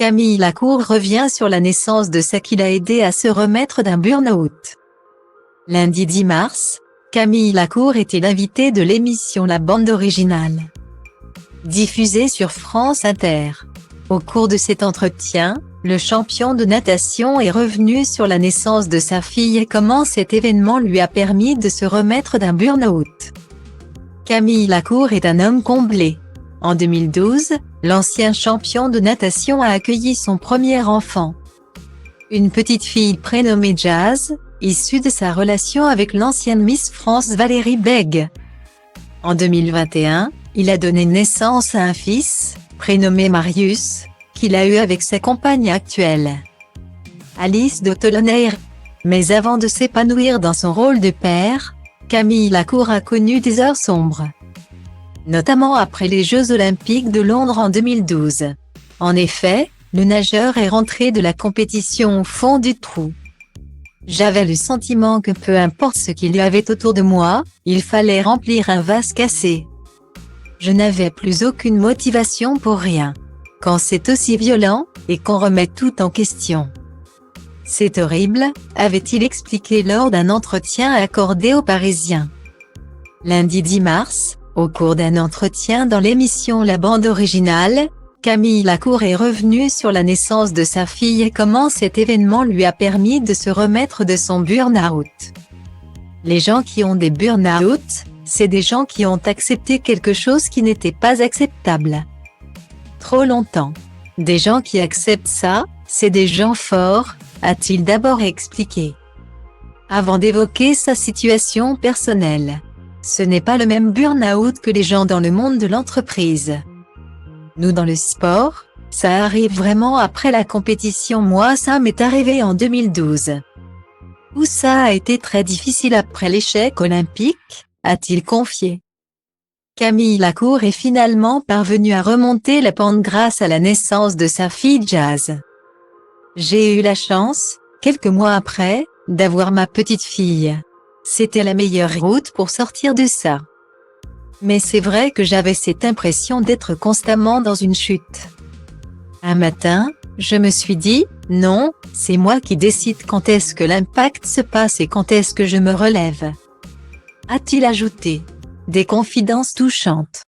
Camille Lacour revient sur la naissance de sa qui l'a aidé à se remettre d'un burn-out. Lundi 10 mars, Camille Lacour était l'invitée de l'émission La Bande Originale, diffusée sur France Inter. Au cours de cet entretien, le champion de natation est revenu sur la naissance de sa fille et comment cet événement lui a permis de se remettre d'un burn-out. Camille Lacour est un homme comblé. En 2012, l'ancien champion de natation a accueilli son premier enfant, une petite fille prénommée Jazz, issue de sa relation avec l'ancienne Miss France Valérie Bègue. En 2021, il a donné naissance à un fils, prénommé Marius, qu'il a eu avec sa compagne actuelle, Alice de Tolonay. Mais avant de s'épanouir dans son rôle de père, Camille Lacour a connu des heures sombres, notamment après les Jeux Olympiques de Londres en 2012. En effet, le nageur est rentré de la compétition au fond du trou. J'avais le sentiment que peu importe ce qu'il y avait autour de moi, il fallait remplir un vase cassé. Je n'avais plus aucune motivation pour rien. Quand c'est aussi violent, et qu'on remet tout en question. C'est horrible, avait-il expliqué lors d'un entretien accordé aux Parisiens. Lundi 10 mars, au cours d'un entretien dans l'émission La Bande Originale, Camille Lacour est revenue sur la naissance de sa fille et comment cet événement lui a permis de se remettre de son burn-out. Les gens qui ont des burn-out, c'est des gens qui ont accepté quelque chose qui n'était pas acceptable trop longtemps. Des gens qui acceptent ça, c'est des gens forts, a-t-il d'abord expliqué, avant d'évoquer sa situation personnelle. Ce n'est pas le même burn-out que les gens dans le monde de l'entreprise. Nous dans le sport, ça arrive vraiment après la compétition. Moi ça m'est arrivé en 2012. Où ça a été très difficile après l'échec olympique, a-t-il confié. Camille Lacour est finalement parvenue à remonter la pente grâce à la naissance de sa fille Jazz. J'ai eu la chance, quelques mois après, d'avoir ma petite fille. C'était la meilleure route pour sortir de ça. Mais c'est vrai que j'avais cette impression d'être constamment dans une chute. Un matin, je me suis dit, non, c'est moi qui décide quand est-ce que l'impact se passe et quand est-ce que je me relève. A-t-il ajouté. Des confidences touchantes.